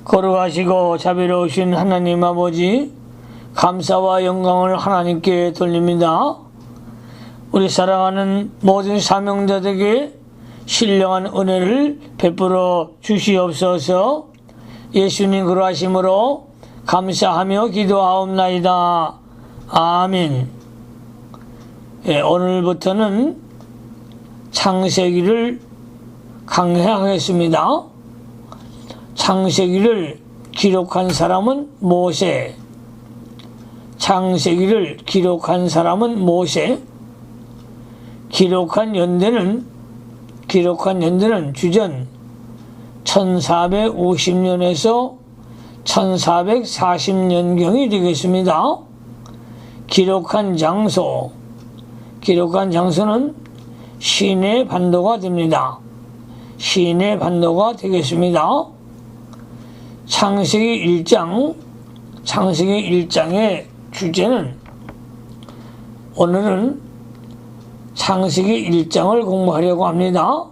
거룩하시고 자비로우신 하나님 아버지, 감사와 영광을 하나님께 돌립니다. 우리 사랑하는 모든 사명자들에게 신령한 은혜를 베풀어 주시옵소서. 예수님 그러하심으로 감사하며 기도하옵나이다. 아멘. 오늘부터는 창세기를 강해하겠습니다. 창세기를 기록한 사람은 모세. 창세기를 기록한 사람은 모세. 기록한 연대는 주전 1450년에서 1440년경이 되겠습니다. 기록한 장소는 시내 반도가 됩니다. 시내 반도가 되겠습니다. 창세기 1장의 주제는, 오늘은 창세기 1장을 공부하려고 합니다.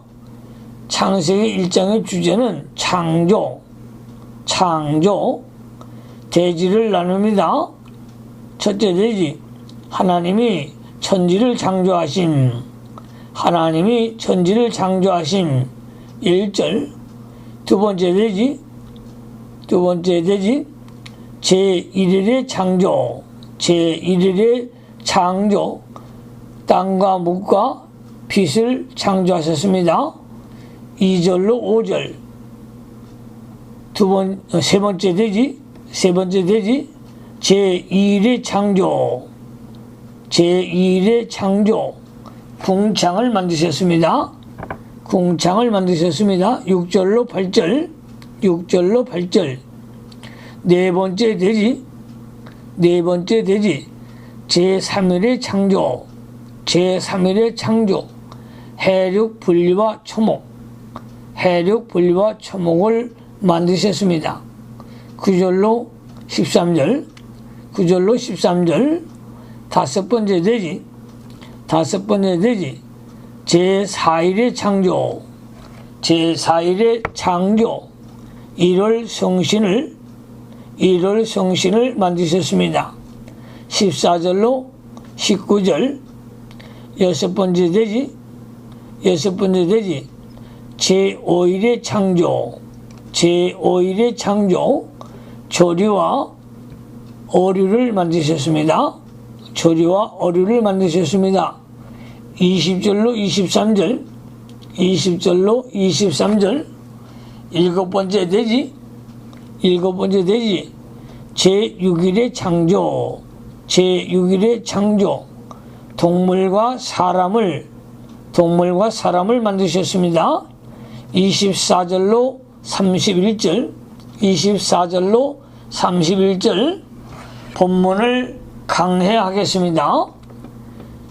창세기 1장의 주제는 창조, 대지를 나눕니다. 첫째 대지, 하나님이 천지를 창조하신 1절. 두 번째 대지, 제1일의 창조, 땅과 묵과 빛을 창조하셨습니다. 2절로 5절. 세 번째 대지, 제2일의 창조, 궁창을 만드셨습니다. 6절로 8절. 네 번째 대지, 제3일의 창조, 해륙 분리와 초목을 만드셨습니다. 9절로 13절. 다섯 번째 대지, 제4일의 창조, 1월 성신을 만드셨습니다. 14절로 19절. 여섯 번째 대지, 제5일의 창조, 조리와 어류를 만드셨습니다. 20절로 23절. 일곱 번째 대지, 제6일의 창조, 동물과 사람을 만드셨습니다. 24절로 31절. 본문을 강해하겠습니다.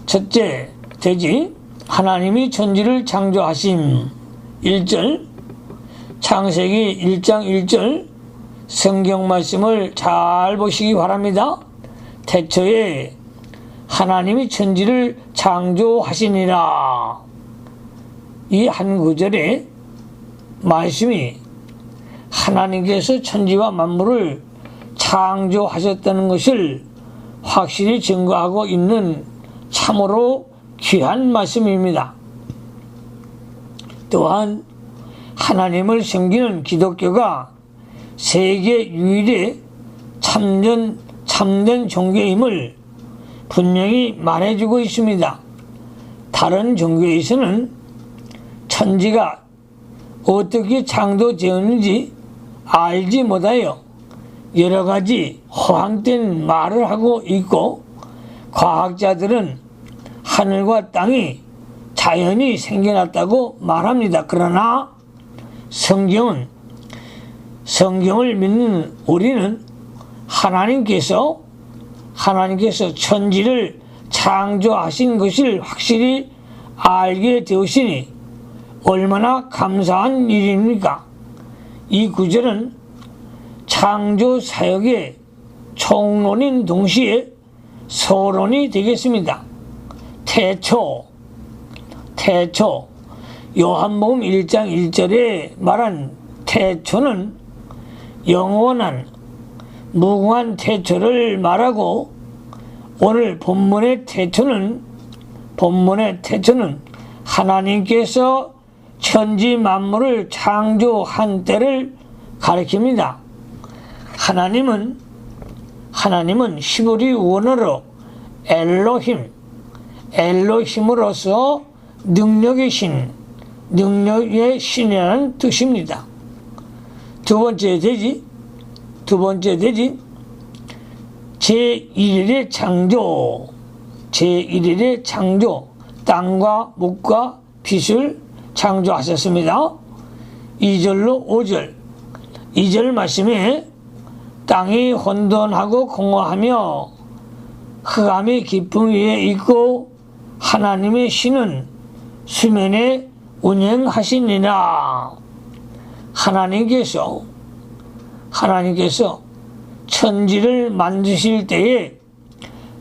첫째 대지, 하나님이 천지를 창조하심. 1절. 창세기 1장 1절 성경 말씀을 잘 보시기 바랍니다. 태초에 하나님이 천지를 창조하시니라. 이 한 구절의 말씀이 하나님께서 천지와 만물을 창조하셨다는 것을 확실히 증거하고 있는 참으로 귀한 말씀입니다. 또한 하나님을 섬기는 기독교가 세계 유일의 참된 종교임을 분명히 말해주고 있습니다. 다른 종교에서는 천지가 어떻게 창조되었는지 알지 못하여 여러 가지 허황된 말을 하고 있고, 과학자들은 하늘과 땅이 자연히 생겨났다고 말합니다. 그러나 성경을 믿는 우리는 하나님께서 천지를 창조하신 것을 확실히 알게 되었으니 얼마나 감사한 일입니까? 이 구절은 창조 사역의 총론인 동시에 서론이 되겠습니다. 태초 요한복음 1장 1절에 말한 태초는 영원한 무궁한 태초를 말하고, 오늘 본문의 태초는 하나님께서 천지 만물을 창조한 때를 가리킵니다. 하나님은 히브리 원어로 엘로힘으로서 능력의 신이라는 뜻입니다. 두 번째 대지 제1일의 창조, 땅과 묵과 빛을 창조하셨습니다. 2절로 5절, 2절 말씀에 땅이 혼돈하고 공허하며 흑암이 깊음 위에 있고 하나님의 신은 수면에 운행하시니라. 하나님께서 천지를 만드실 때에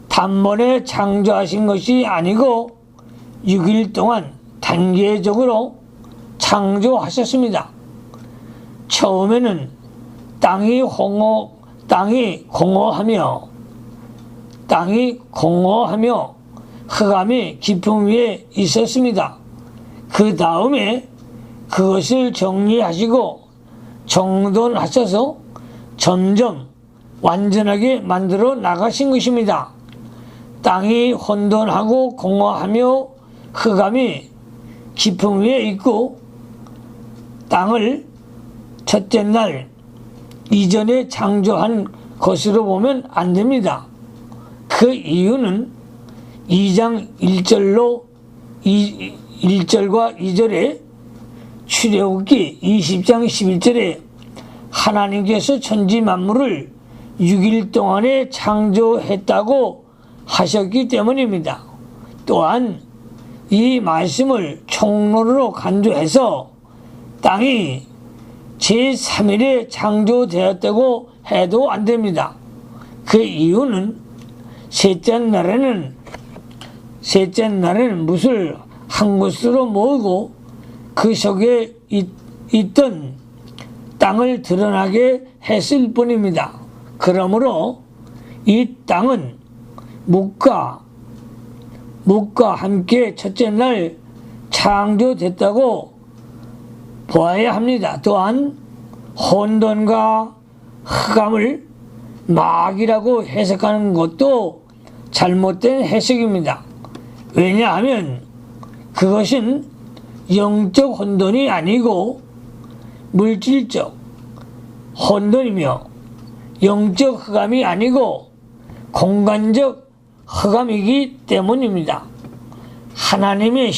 단번에 창조하신 것이 아니고 6일 동안 단계적으로 창조하셨습니다. 처음에는 땅이 공허하며 흑암이 깊음 위에 있었습니다. 그 다음에 그것을 정리하시고 정돈하셔서 점점 완전하게 만들어 나가신 것입니다. 땅이 혼돈하고 공허하며 흑암이 깊음 위에 있고, 땅을 첫째 날 이전에 창조한 것으로 보면 안 됩니다. 그 이유는 2장 1절과 2절에 출애굽기 20장 11절에 하나님께서 천지 만물을 6일 동안에 창조했다고 하셨기 때문입니다. 또한 이 말씀을 총론으로 간주해서 땅이 제3일에 창조되었다고 해도 안 됩니다. 그 이유는 셋째 날에는 뭇을 한 곳으로 모으고 그 속에 있던 땅을 드러나게 했을 뿐입니다. 그러므로 이 땅은 묵과 함께 첫째 날 창조됐다고 보아야 합니다. 또한 혼돈과 흑암을 막이라고 해석하는 것도 잘못된 해석입니다. 왜냐하면 그것은 영적 혼돈이 아니고 물질적 혼돈이며 영적 흑암이 아니고 공간적 흑암이기 때문입니다. 하나님은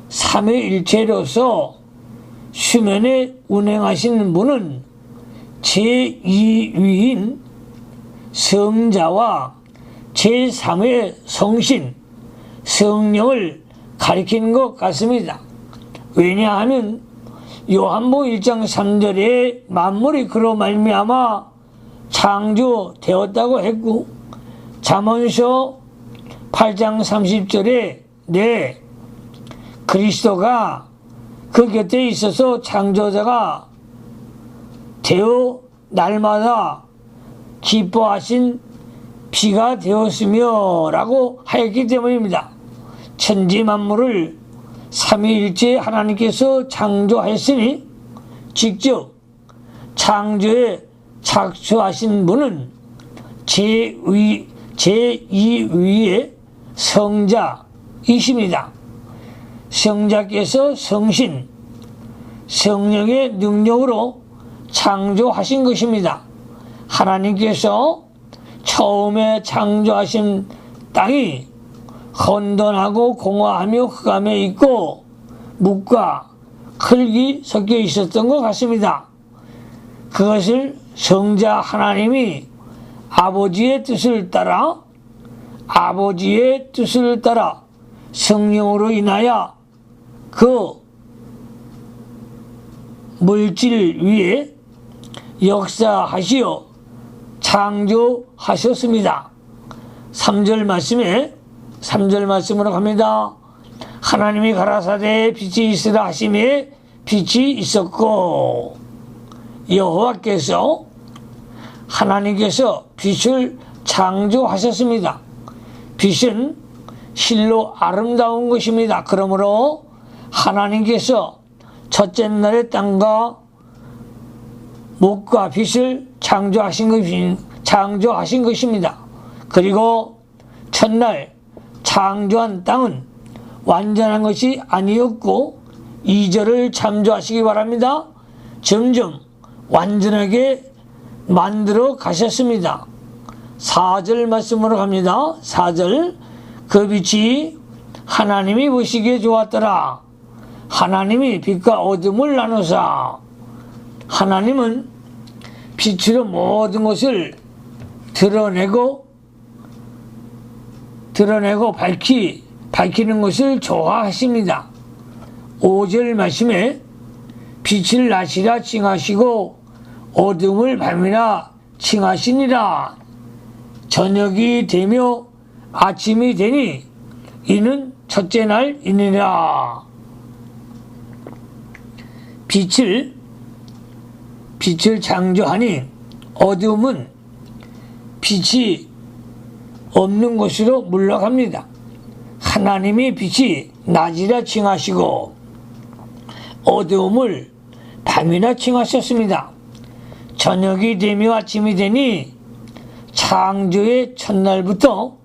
삼위일체로서 수면에 운행하시는 분은 제2위인 성자와 제3의 성신, 성령을 가리키는 것 같습니다. 왜냐하면 요한복음 1장 3절에 만물이 그로 말미암아 창조되었다고 했고, 잠언서 8장 30절에 그리스도가 그 곁에 있어서 창조자가 되어 날마다 기뻐하신 피가 되었으며 라고 하였기 때문입니다. 천지 만물을 삼위일체 하나님께서 창조하였으니 직접 창조에 착수하신 분은 제2위의 성자이십니다. 성자께서 성신, 성령의 능력으로 창조하신 것입니다. 하나님께서 처음에 창조하신 땅이 혼돈하고 공허하며 흑암에 있고 묵과 흙이 섞여 있었던 것 같습니다. 그것을 성자 하나님이 아버지의 뜻을 따라 성령으로 인하여 그 물질 위에 역사하시어 창조하셨습니다. 3절 말씀으로 갑니다. 하나님이 가라사대 빛이 있으라 하심에 빛이 있었고, 여호와께서 하나님께서 빛을 창조하셨습니다. 빛은 실로 아름다운 것입니다. 그러므로 하나님께서 첫째 날에 땅과 목과 빛을 창조하신 것입니다. 그리고 첫날 창조한 땅은 완전한 것이 아니었고 2절을 참조하시기 바랍니다. 점점 완전하게 만들어 가셨습니다. 4절 말씀으로 갑니다. 4절, 그 빛이 하나님이 보시기에 좋았더라. 하나님이 빛과 어둠을 나누사. 하나님은 빛으로 모든 것을 드러내고 밝히는 것을 좋아하십니다. 5절 말씀에 빛을 낮이라 칭하시고 어둠을 밤이라 칭하시니라. 저녁이 되며 아침이 되니 이는 첫째 날이니라. 빛을 창조하니 어둠은 빛이 없는 곳으로 물러갑니다. 하나님이 빛이 낮이라 칭하시고 어두움을 밤이라 칭하셨습니다. 저녁이 되며 아침이 되니 창조의 첫날부터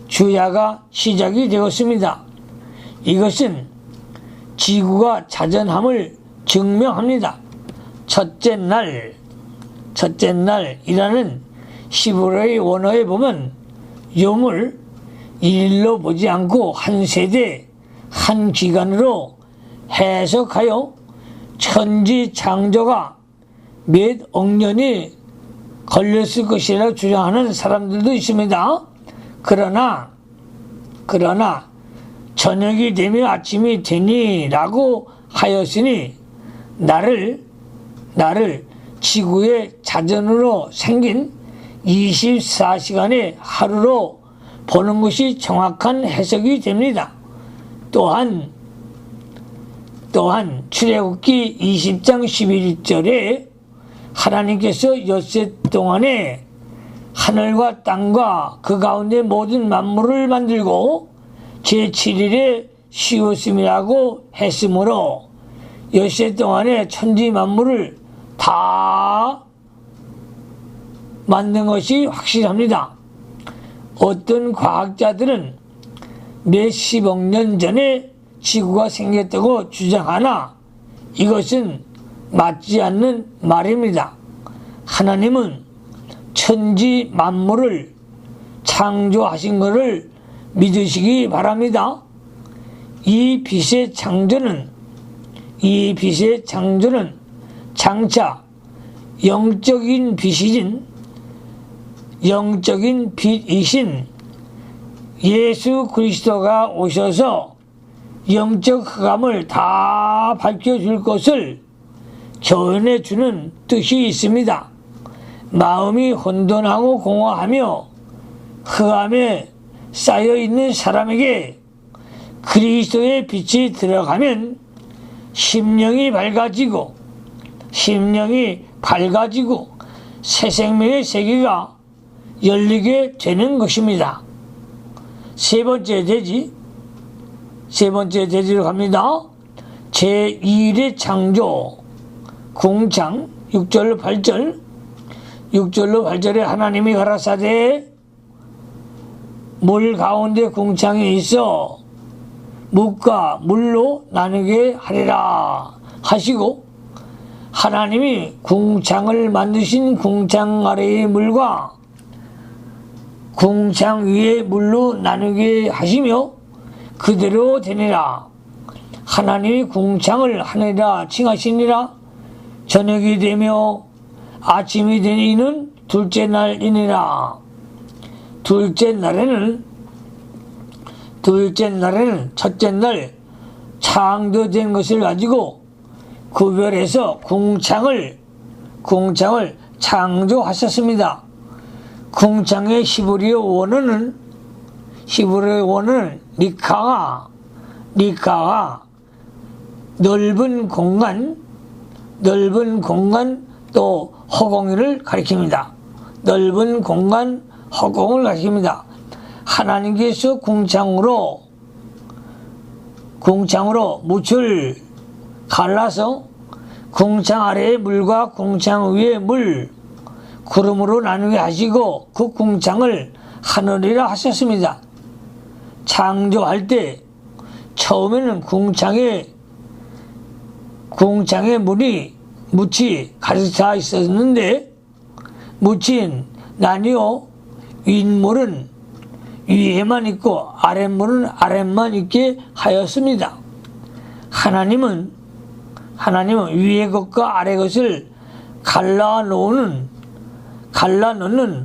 주야가 시작이 되었습니다. 이것은 지구가 자전함을 증명합니다. 첫째 날이라는 히브리어의 원어에 보면 용을 일일로 보지 않고 한 세대, 한 기간으로 해석하여 천지 창조가 몇 억 년이 걸렸을 것이라 주장하는 사람들도 있습니다. 그러나 저녁이 되며 아침이 되니라고 하였으니 나를 지구의 자전으로 생긴 24시간의 하루로 보는 것이 정확한 해석이 됩니다. 또한 출애굽기 20장 11절에 하나님께서 엿새 동안에 하늘과 땅과 그 가운데 모든 만물을 만들고 제7일에 쉬었음이라고 했으므로 엿새 동안에 천지 만물을 다 만든 것이 확실합니다. 어떤 과학자들은 몇십억 년 전에 지구가 생겼다고 주장하나 이것은 맞지 않는 말입니다. 하나님은 천지 만물을 창조하신 것을 믿으시기 바랍니다. 이 빛의 창조는 장차 영적인 빛이신 예수 그리스도가 오셔서 영적 흑암을 다 밝혀줄 것을 교훈해 주는 뜻이 있습니다. 마음이 혼돈하고 공허하며 흑암에 쌓여있는 사람에게 그리스도의 빛이 들어가면 심령이 밝아지고 새 생명의 세계가 열리게 되는 것입니다. 세 번째 대지로 갑니다. 제2일의 창조 궁창 6절로 8절에 하나님이 가라사대 물 가운데 궁창이 있어 묵과 물로 나누게 하리라 하시고 하나님이 궁창을 만드신 궁창 아래의 물과 궁창 위의 물로 나누게 하시며 그대로 되니라. 하나님이 궁창을 하늘이라 칭하시니라. 저녁이 되며 아침이 되니는 둘째 날이니라. 둘째 날에는 첫째 날 창조된 것을 가지고 구별해서 궁창을 창조하셨습니다. 궁창의 히브리어 히브리어 원어는 리카가 넓은 공간 또 허공을 가리킵니다. 넓은 공간, 허공을 가리킵니다. 하나님께서 궁창으로 묻을 갈라서 궁창 아래의 물과 궁창 위의 물 구름으로 나누게 하시고 그 궁창을 하늘이라 하셨습니다. 창조할 때 처음에는 궁창에 묻이 가득 있었는데 묻힌 나뉘어 윗물은 위에만 있고 아랫물은 아랫만 있게 하였습니다. 하나님은 위의 것과 아래 것을 갈라놓는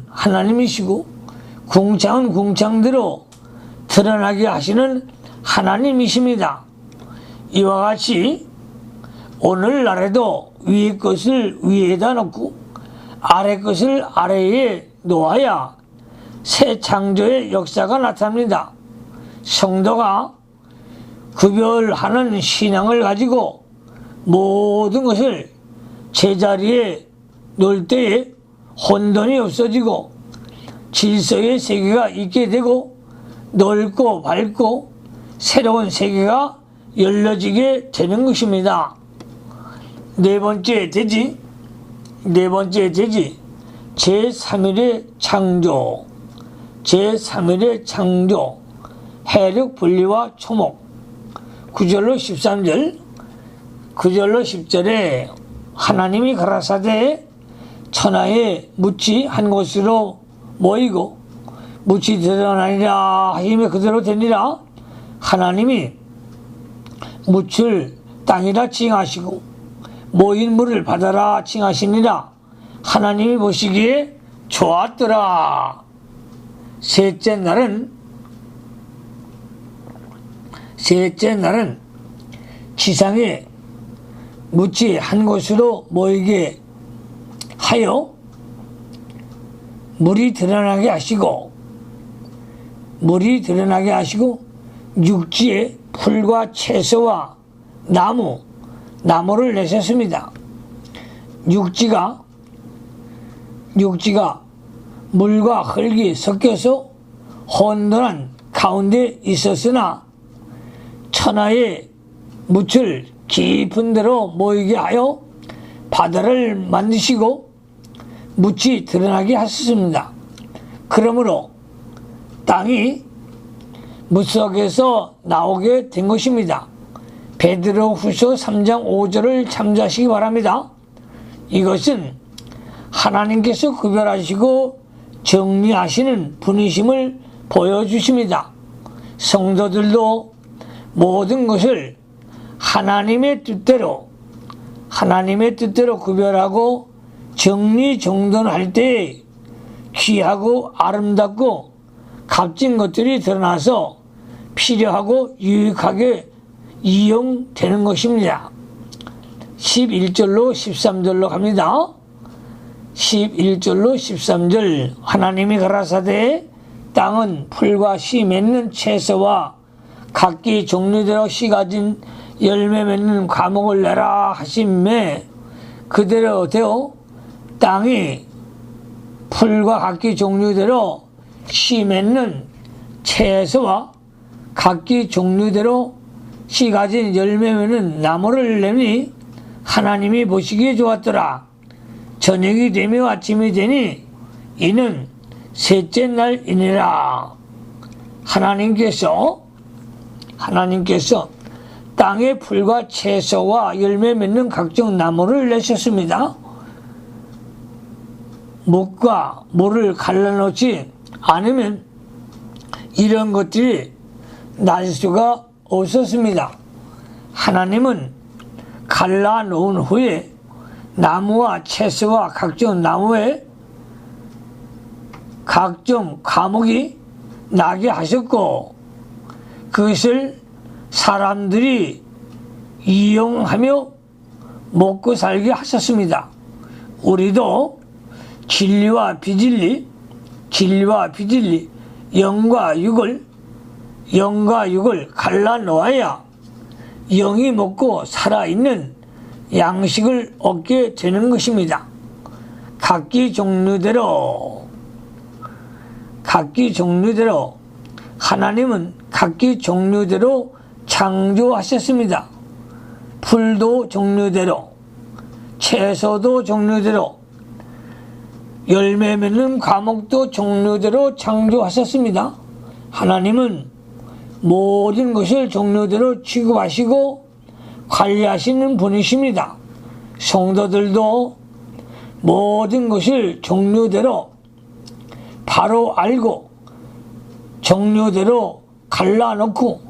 하나님이시고 궁창은 궁창대로 드러나게 하시는 하나님이십니다. 이와 같이 오늘날에도 위의 것을 위에다 놓고 아래 것을 아래에 놓아야 새 창조의 역사가 나타납니다. 성도가 구별하는 신앙을 가지고 모든 것을 제자리에 놓을 때에 혼돈이 없어지고 질서의 세계가 있게 되고 넓고 밝고 새로운 세계가 열려지게 되는 것입니다. 네 번째 대지 제3일의 창조 해력 분리와 초목 9절로 10절에 하나님이 가라사대 천하의 묻이 한 곳으로 모이고 묻이 드러나니라 하심에 그대로 되니라. 하나님이 묻을 땅이라 칭하시고 모인 물을 바다라 칭하시니라. 하나님이 보시기에 좋았더라. 셋째 날은 지상에 묻이 한 곳으로 모이게 하여 물이 드러나게 하시고 육지에 풀과 채소와 나무를 내셨습니다. 육지가 물과 흙이 섞여서 혼돈한 가운데 있었으나 천하의 묻을 깊은 데로 모이게 하여 바다를 만드시고 묻이 드러나게 하셨습니다. 그러므로 땅이 물속에서 나오게 된 것입니다. 베드로후서 3장 5절을 참조하시기 바랍니다. 이것은 하나님께서 구별하시고 정리하시는 분이심을 보여주십니다. 성도들도 모든 것을 하나님의 뜻대로 구별하고 정리정돈할 때 귀하고 아름답고 값진 것들이 드러나서 필요하고 유익하게 이용되는 것입니다. 11절로 13절로 갑니다. 11절로 13절 하나님이 가라사대 땅은 풀과 씨 맺는 채소와 각기 종류대로 씨 가진 열매 맺는 과목을 내라 하심에 그대로 되어 땅이 풀과 각기 종류대로 씨 맺는 채소와 각기 종류대로 씨 가진 열매 맺는 나무를 내니 하나님이 보시기에 좋았더라. 저녁이 되며 아침이 되니 이는 셋째 날이니라. 하나님께서 땅의 풀과 채소와 열매 맺는 각종 나무를 내셨습니다. 묵과 물을 갈라놓지 않으면 이런 것들이 날 수가 없었습니다. 하나님은 갈라놓은 후에 나무와 채소와 각종 나무에 각종 과목이 나게 하셨고 그것을 사람들이 이용하며 먹고 살게 하셨습니다. 우리도 진리와 비진리, 영과 육을 영과 육을 갈라놓아야 영이 먹고 살아있는 양식을 얻게 되는 것입니다. 각기 종류대로 하나님은 각기 종류대로 창조하셨습니다. 풀도 종류대로, 채소도 종류대로, 열매 맺는 과목도 종류대로 창조하셨습니다. 하나님은 모든 것을 종류대로 취급하시고 관리하시는 분이십니다. 성도들도 모든 것을 종류대로 바로 알고 종류대로 갈라놓고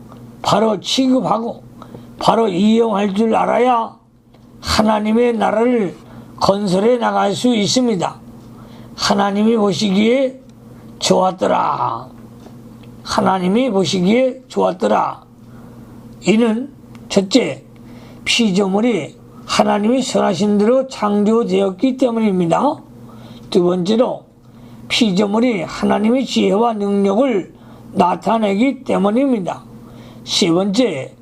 바로 취급하고 바로 이용할 줄 알아야 하나님의 나라를 건설해 나갈 수 있습니다. 하나님이 보시기에 좋았더라. 하나님이 보시기에 좋았더라. 이는 첫째, 피조물이 하나님이 선하신 대로 창조되었기 때문입니다. 두 번째로, 피조물이 하나님의 지혜와 능력을 나타내기 때문입니다. 세 번째,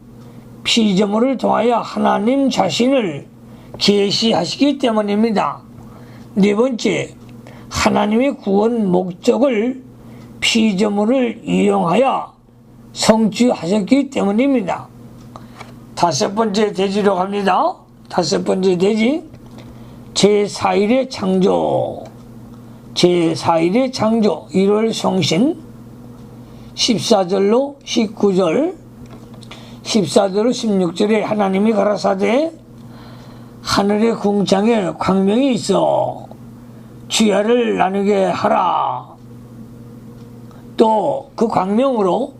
피조물을 통하여 하나님 자신을 계시하시기 때문입니다. 네 번째, 하나님의 구원 목적을 피조물을 이용하여 성취하셨기 때문입니다. 다섯 번째 대지로 갑니다. 다섯 번째 대지, 제4일의 창조. 제4일의 창조, 1월 성신, 14절로 19절, 14절로 16절에 하나님이 가라사대 하늘의 궁창에 광명이 있어 주야를 나누게 하라. 또 그 광명으로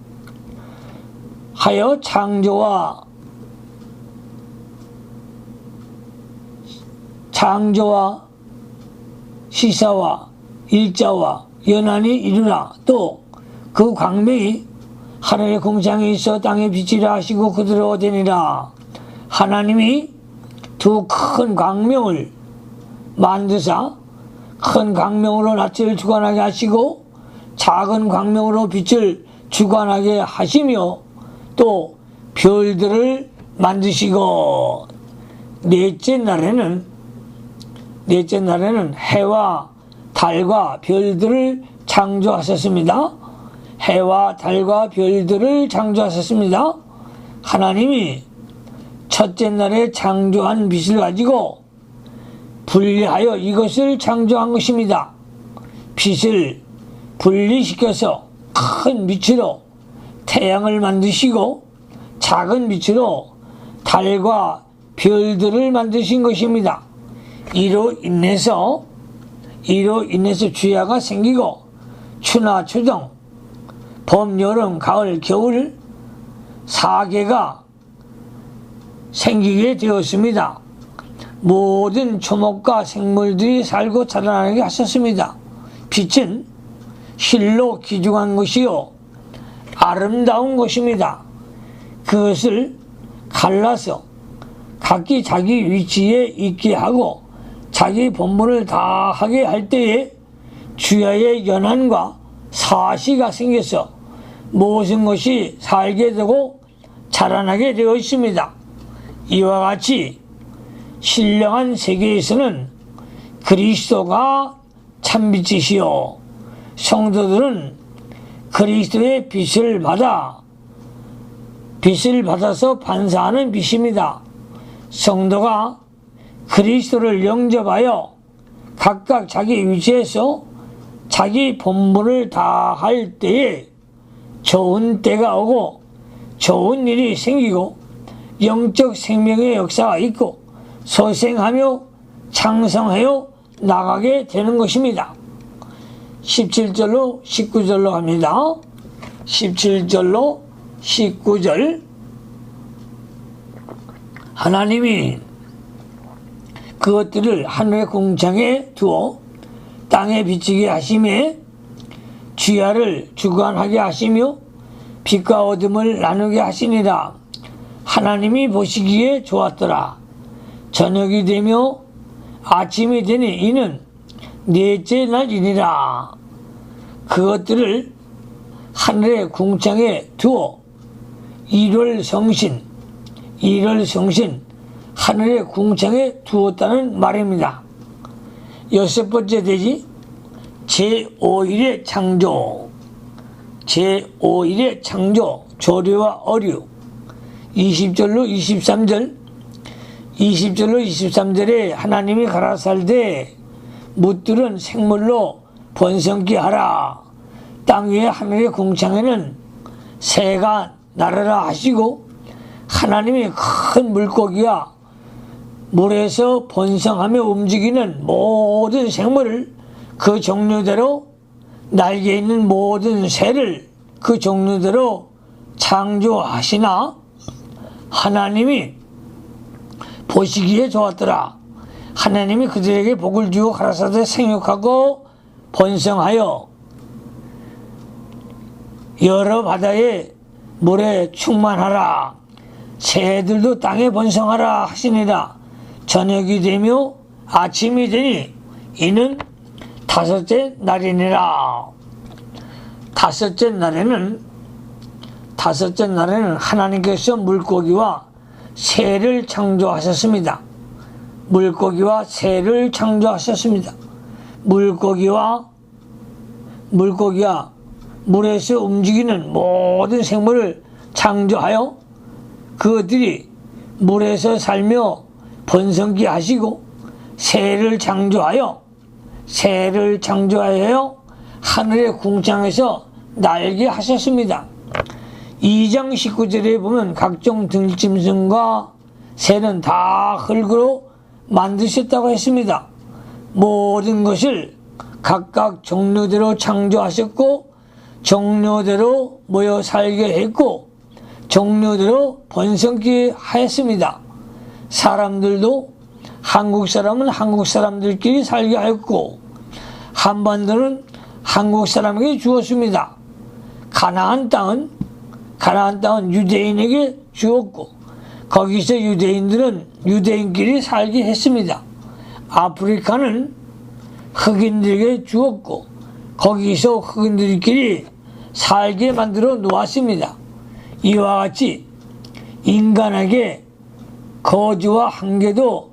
하여 창조와 시사와 일자와 연한이 이루라. 또 그 광명이 하늘의 궁창에 있어 땅에 빛이라 하시고 그대로 되니라. 하나님이 두 큰 광명을 만드사 큰 광명으로 낯을 주관하게 하시고 작은 광명으로 빛을 주관하게 하시며 또 별들을 만드시고 넷째 날에는 해와 달과 별들을 창조하셨습니다. 해와 달과 별들을 창조하셨습니다. 하나님이 첫째 날에 창조한 빛을 가지고 분리하여 이것을 창조한 것입니다. 빛을 분리시켜서 큰 빛으로 태양을 만드시고 작은 빛으로 달과 별들을 만드신 것입니다. 이로 인해서 주야가 생기고 추나 추정, 봄, 여름, 가을, 겨울 4계가 생기게 되었습니다. 모든 초목과 생물들이 살고 자라나게 하셨습니다. 빛은 실로 귀중한 것이요 아름다운 것입니다. 그것을 갈라서 각기 자기 위치에 있게 하고 자기 본분을 다하게 할 때에 주야의 연한과 사시가 생겨서 모든 것이 살게 되고 자라나게 되어 있습니다. 이와 같이 신령한 세계에서는 그리스도가 참빛이시요 성도들은 그리스도의 빛을 받아서 반사하는 빛입니다. 성도가 그리스도를 영접하여 각각 자기 위치에서 자기 본분을 다할 때에 좋은 때가 오고 좋은 일이 생기고 영적 생명의 역사가 있고 소생하며 창성하여 나가게 되는 것입니다. 17절로 19절로 갑니다. 17절로 19절, 하나님이 그것들을 하늘의 궁창에 두어 땅에 비치게 하심에 주야를 주관하게 하시며 빛과 어둠을 나누게 하시니라. 하나님이 보시기에 좋았더라. 저녁이 되며 아침이 되니 이는 넷째 날이니라. 그것들을 하늘의 궁창에 두어 일월성신 하늘의 궁창에 두었다는 말입니다. 여섯 번째 대지 제5일의 창조 조류와 어류 20절로 23절에 하나님이 가라사대 묻들은 생물로 번성케 하라. 땅 위에 하늘의 궁창에는 새가 날아라 하시고 하나님이 큰 물고기와 물에서 번성하며 움직이는 모든 생물을 그 종류대로 날개 있는 모든 새를 그 종류대로 창조하시나 하나님이 보시기에 좋았더라. 하나님이 그들에게 복을 주고 가라사대 생육하고 번성하여 여러 바다의 물에 충만하라. 새들도 땅에 번성하라 하시니라. 저녁이 되며 아침이 되니 이는 다섯째 날이니라. 다섯째 날에는 하나님께서 물고기와 새를 창조하셨습니다. 물고기와 물에서 움직이는 모든 생물을 창조하여 그들이 물에서 살며 번성케 하시고 새를 창조하여 하늘의 궁창에서 날게 하셨습니다. 2장 19절에 보면 각종 들짐승과 새는 다 흙으로 만드셨다고 했습니다. 모든 것을 각각 종류대로 창조하셨고 종류대로 모여 살게 했고 종류대로 번성케 하였습니다. 사람들도 한국 사람은 한국 사람들끼리 살게 하였고 한반도는 한국 사람에게 주었습니다. 가나안 땅은 유대인에게 주었고 거기서 유대인들은 유대인끼리 살게 했습니다. 아프리카는 흑인들에게 주었고 거기서 흑인들끼리 살게 만들어 놓았습니다. 이와 같이 인간에게 거주와 한계도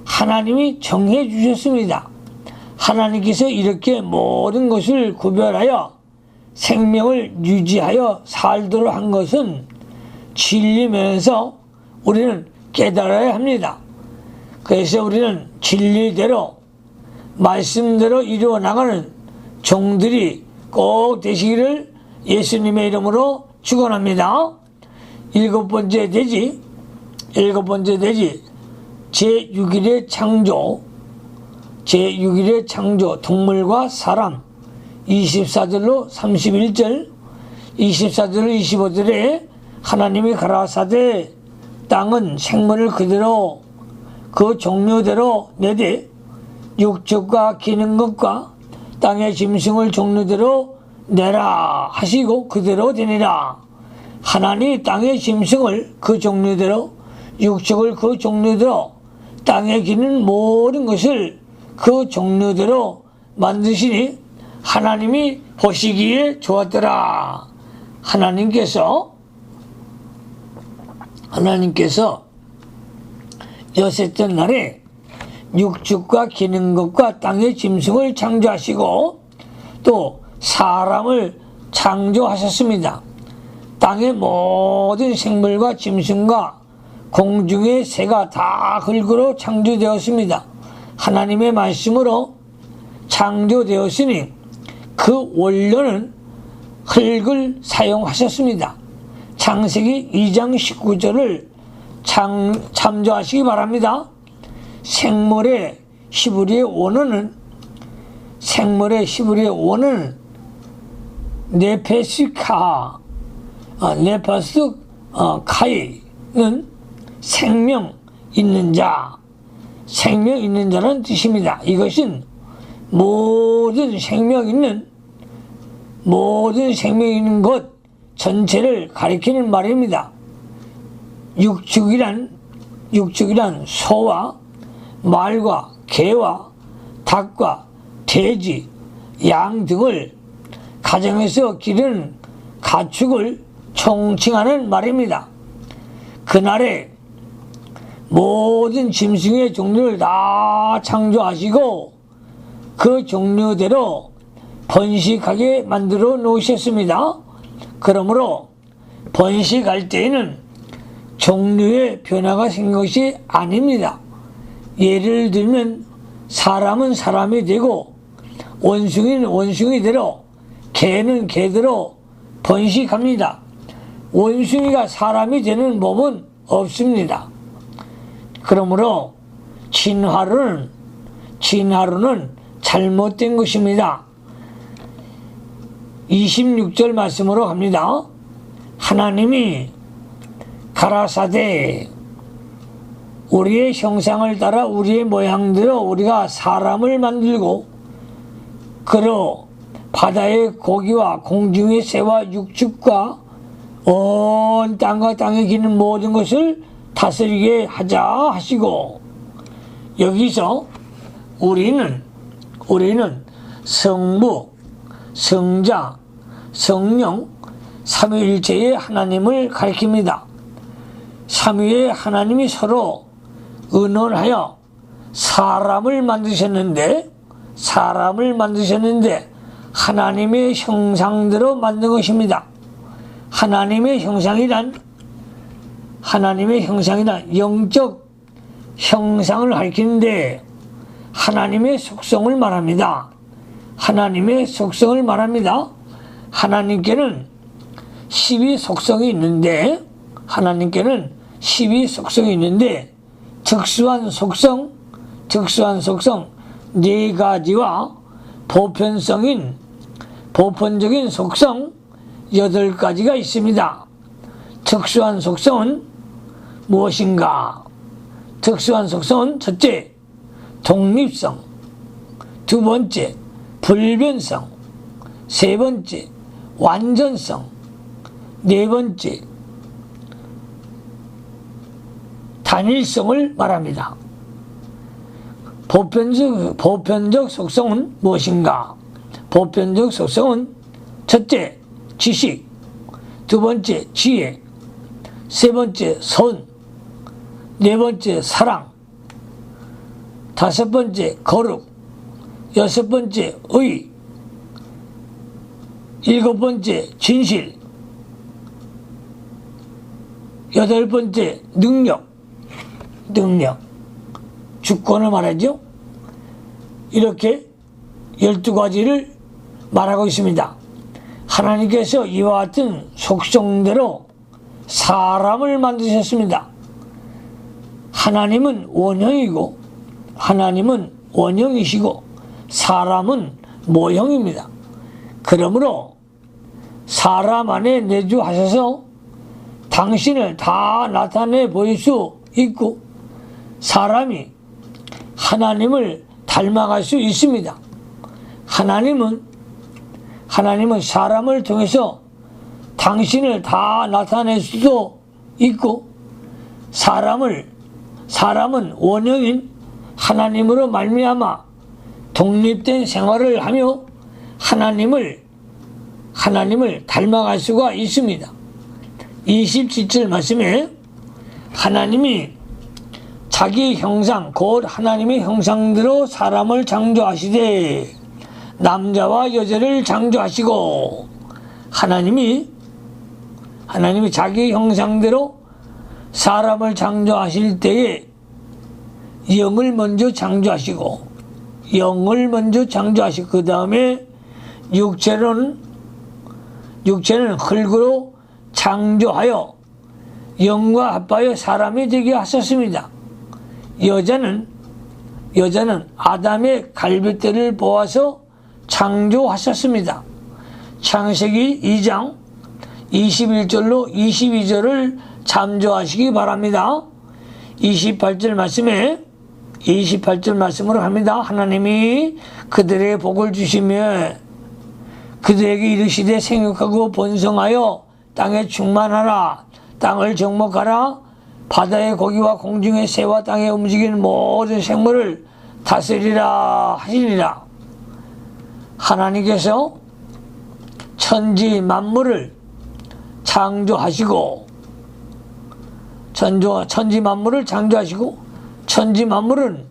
하나님이 정해 주셨습니다. 하나님께서 이렇게 모든 것을 구별하여 생명을 유지하여 살도록 한 것은 진리면서 우리는 깨달아야 합니다. 그래서 우리는 진리대로 말씀대로 이루어 나가는 종들이 꼭 되시기를 예수님의 이름으로 축원합니다. 일곱 번째 대지 제6일의 창조 동물과 사람 24절로 31절 24절로 25절에 하나님이 가라사대 땅은 생물을 그대로 그 종류대로 내되 육축과 기는 것과 땅의 짐승을 종류대로 내라 하시고 그대로 되니라. 하나님이 땅의 짐승을 그 종류대로 육축을 그 종류대로 땅에 기는 모든 것을 그 종류대로 만드시니 하나님이 보시기에 좋았더라. 하나님께서 여섯째 날에 육축과 기는 것과 땅의 짐승을 창조하시고 또 사람을 창조하셨습니다. 땅의 모든 생물과 짐승과 공중의 새가 다 흙으로 창조되었습니다. 하나님의 말씀으로 창조되었으니 그 원료는 흙을 사용하셨습니다. 창세기 2장 19절을 참조하시기 바랍니다. 생물의 히브리의 원어는 네파스카이는 생명 있는 자라는 뜻입니다. 이것은 모든 생명 있는 것 전체를 가리키는 말입니다. 육축이란 소와 말과 개와 닭과 돼지, 양 등을 가정에서 기르는 가축을 총칭하는 말입니다. 그날에 모든 짐승의 종류를 다 창조하시고 그 종류대로 번식하게 만들어 놓으셨습니다. 그러므로 번식할 때에는 종류의 변화가 생긴 것이 아닙니다. 예를 들면 사람은 사람이 되고 원숭이는 원숭이대로 개는 개대로 번식합니다. 원숭이가 사람이 되는 법은 없습니다. 그러므로 진화론은 잘못된 것입니다. 26절 말씀으로 갑니다. 하나님이 가라사대 우리의 형상을 따라 우리의 모양대로 우리가 사람을 만들고 그로 바다의 고기와 공중의 새와 육축과 온 땅과 땅에 기는 모든 것을 다스리게 하자 하시고, 여기서 우리는 성부, 성자, 성령, 삼위일체의 하나님을 가리킵니다. 삼위의 하나님이 서로 의논하여 사람을 만드셨는데 하나님의 형상대로 만든 것입니다. 하나님의 형상이란 영적 형상을 가리키는데 하나님의 속성을 말합니다. 하나님께는 12속성이 있는데 특수한 속성 4가지와 보편적인 속성 8가지가 있습니다. 특수한 속성은 무엇인가? 특수한 속성은 첫째, 독립성, 두 번째, 불변성, 세 번째, 완전성, 네 번째, 단일성을 말합니다. 보편적 속성은 무엇인가? 보편적 속성은 첫째, 지식, 두 번째, 지혜, 세 번째, 선, 네 번째, 사랑, 다섯 번째, 거룩, 여섯 번째, 의, 일곱 번째, 진실, 여덟 번째, 능력, 주권을 말하죠. 이렇게 12가지를 말하고 있습니다. 하나님께서 이와 같은 속성대로 사람을 만드셨습니다. 하나님은 원형이시고 사람은 모형입니다. 그러므로 사람 안에 내주하셔서 당신을 다 나타내 보일 수 있고 사람이 하나님을 닮아갈 수 있습니다. 하나님은 사람을 통해서 당신을 다 나타낼 수도 있고 사람은 원형인 하나님으로 말미암아 독립된 생활을 하며 하나님을 닮아갈 수가 있습니다. 27절 말씀에 하나님이 자기 형상 곧 하나님의 형상대로 사람을 창조하시되 남자와 여자를 창조하시고, 하나님이 자기 형상대로 사람을 창조하실 때에 영을 먼저 창조하시고 그 다음에 육체는 흙으로 창조하여 영과 합하여 사람이 되게 하셨습니다. 여자는 아담의 갈빗대를 보아서 창조하셨습니다. 창세기 2장 21절로 22절을 참조하시기 바랍니다. 28절 말씀으로 합니다. 하나님이 그들의 복을 주시며 그들에게 이르시되 생육하고 번성하여 땅에 충만하라, 땅을 정복하라, 바다의 고기와 공중의 새와 땅에 움직이는 모든 생물을 다스리라 하시니라. 하나님께서 천지 만물을 창조하시고 천지 만물을 창조하시고 천지 만물은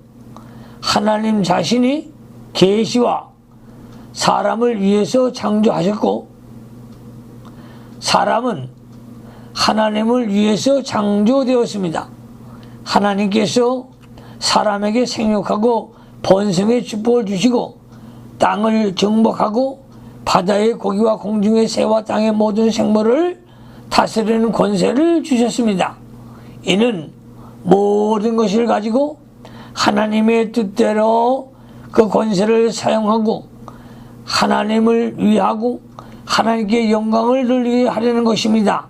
하나님 자신이 계시와 사람을 위해서 창조하셨고 사람은 하나님을 위해서 창조되었습니다. 하나님께서 사람에게 생육하고 번성의 축복을 주시고 땅을 정복하고 바다의 고기와 공중의 새와 땅의 모든 생물을 다스리는 권세를 주셨습니다. 이는 모든 것을 가지고 하나님의 뜻대로 그 권세를 사용하고 하나님을 위하고 하나님께 영광을 돌리게 하려는 것입니다.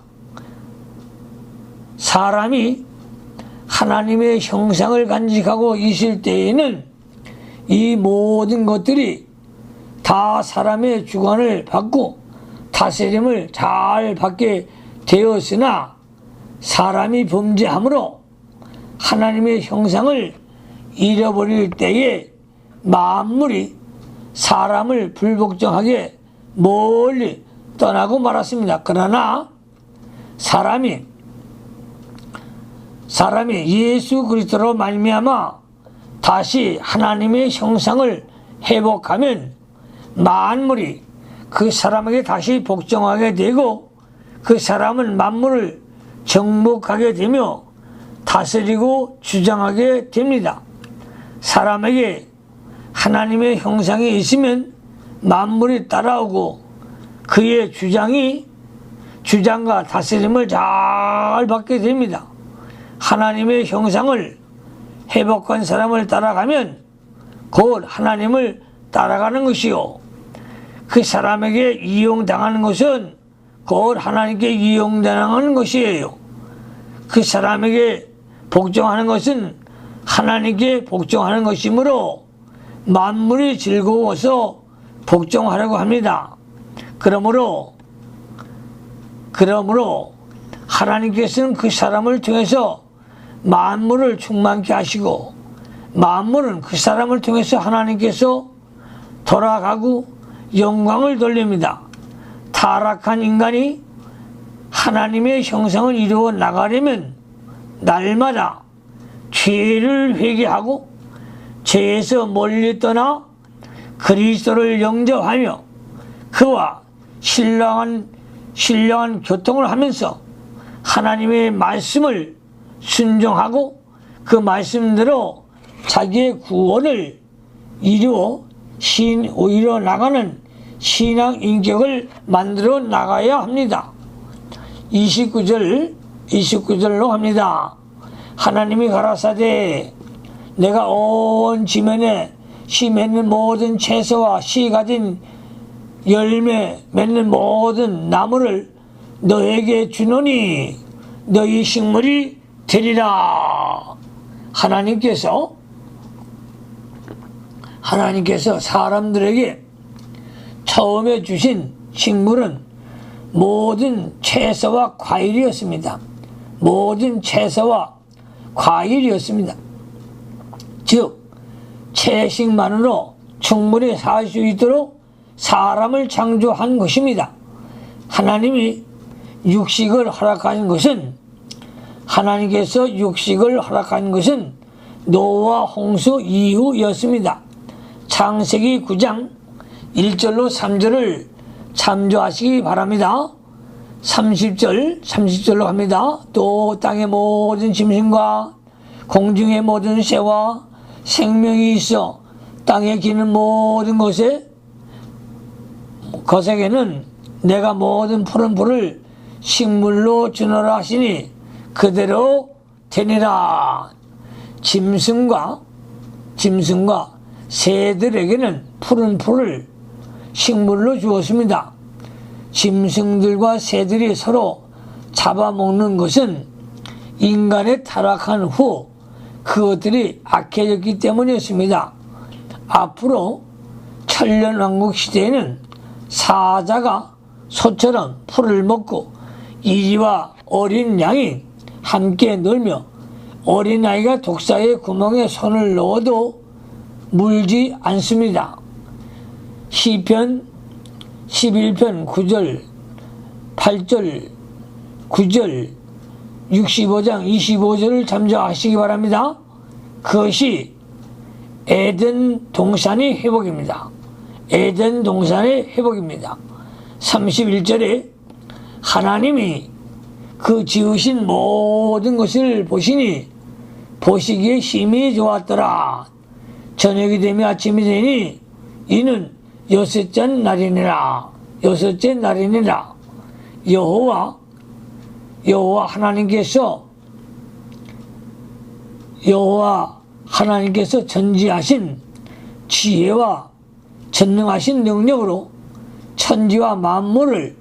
사람이 하나님의 형상을 간직하고 있을 때에는 이 모든 것들이 다 사람의 주관을 받고 다스림을 잘 받게 되었으나 사람이 범죄함으로 하나님의 형상을 잃어버릴 때에 만물이 사람을 불복종하게 멀리 떠나고 말았습니다. 그러나 사람이 예수 그리스도로 말미암아 다시 하나님의 형상을 회복하면 만물이 그 사람에게 다시 복종하게 되고 그 사람은 만물을 정복하게 되며 다스리고 주장하게 됩니다. 사람에게 하나님의 형상이 있으면 만물이 따라오고 그의 주장과 다스림을 잘 받게 됩니다. 하나님의 형상을 회복한 사람을 따라가면 곧 하나님을 따라가는 것이요, 그 사람에게 이용당하는 것은 곧 하나님께 이용당하는 것이에요. 그 사람에게 복종하는 것은 하나님께 복종하는 것이므로 만물이 즐거워서 복종하려고 합니다. 그러므로 하나님께서는 그 사람을 통해서 만물을 충만케 하시고 만물은 그 사람을 통해서 하나님께서 돌아가고 영광을 돌립니다. 타락한 인간이 하나님의 형상을 이루어 나가려면 날마다 죄를 회개하고 죄에서 멀리 떠나 그리스도를 영접하며 그와 신령한 교통을 하면서 하나님의 말씀을 순종하고 그 말씀대로 자기의 구원을 이루어 나가는 신앙 인격을 만들어 나가야 합니다. 29절로 합니다. 하나님이 가라사대 내가 온 지면에 씨 맺는 모든 채소와 씨 가진 열매 맺는 모든 나무를 너에게 주노니 너희 식물이 되리라. 하나님께서 사람들에게 처음에 주신 식물은 모든 채소와 과일이었습니다. 모든 채소와 과일이었습니다. 즉 채식만으로 충분히 살 수 있도록 사람을 창조한 것입니다. 하나님께서 육식을 허락한 것은 노아 홍수 이후였습니다. 창세기 9장 1절로 3절을 참조하시기 바랍니다. 30절로 합니다. 또 땅의 모든 짐승과 공중의 모든 새와 생명이 있어 땅에 기는 모든 것에게는 내가 모든 푸른 풀을 식물로 주노라 하시니 그대로 되니라. 짐승과 새들에게는 푸른 풀을 식물로 주었습니다. 짐승들과 새들이 서로 잡아먹는 것은 인간의 타락한 후 그것들이 악해졌기 때문이었습니다. 앞으로 천년왕국 시대에는 사자가 소처럼 풀을 먹고 이리와 어린 양이 함께 놀며 어린아이가 독사의 구멍에 손을 넣어도 물지 않습니다. 시편 11편 9절 8절 9절, 65장 25절을 참조하시기 바랍니다. 그것이 에덴 동산의 회복입니다. 에덴 동산의 회복입니다. 31절에 하나님이 그 지으신 모든 것을 보시니 보시기에 심히 좋았더라. 저녁이 되며 아침이 되니 이는 여섯째 날이니라. 여섯째 날이니라. 여호와 하나님께서 전지하신 지혜와 전능하신 능력으로 천지와 만물을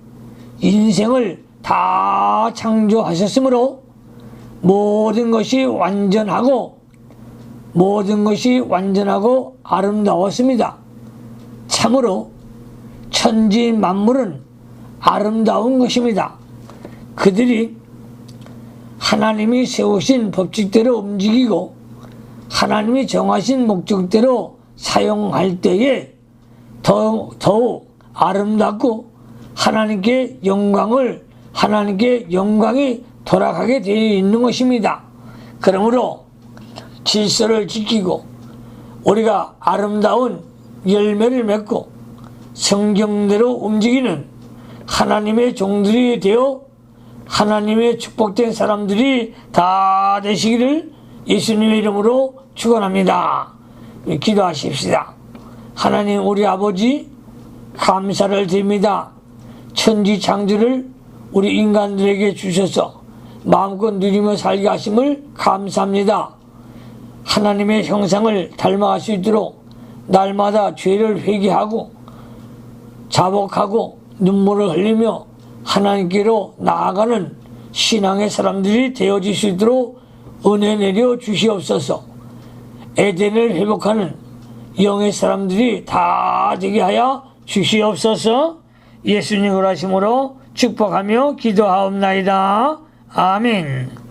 인생을 다 창조하셨으므로 모든 것이 완전하고 아름다웠습니다. 참으로 천지 만물은 아름다운 것입니다. 그들이 하나님이 세우신 법칙대로 움직이고 하나님이 정하신 목적대로 사용할 때에 더욱 아름답고 하나님께 영광이 돌아가게 되어 있는 것입니다. 그러므로 질서를 지키고 우리가 아름다운 열매를 맺고 성경대로 움직이는 하나님의 종들이 되어 하나님의 축복된 사람들이 다 되시기를 예수님의 이름으로 축원합니다. 기도하십시다. 하나님 우리 아버지 감사를 드립니다. 천지 창조를 우리 인간들에게 주셔서 마음껏 누리며 살게 하심을 감사합니다. 하나님의 형상을 닮아갈 수 있도록 날마다 죄를 회개하고 자복하고 눈물을 흘리며 하나님께로 나아가는 신앙의 사람들이 되어질 수 있도록 은혜 내려 주시옵소서. 에덴을 회복하는 영의 사람들이 다 되게 하여 주시옵소서. 예수님 그러심으로 축복하며 기도하옵나이다. 아멘.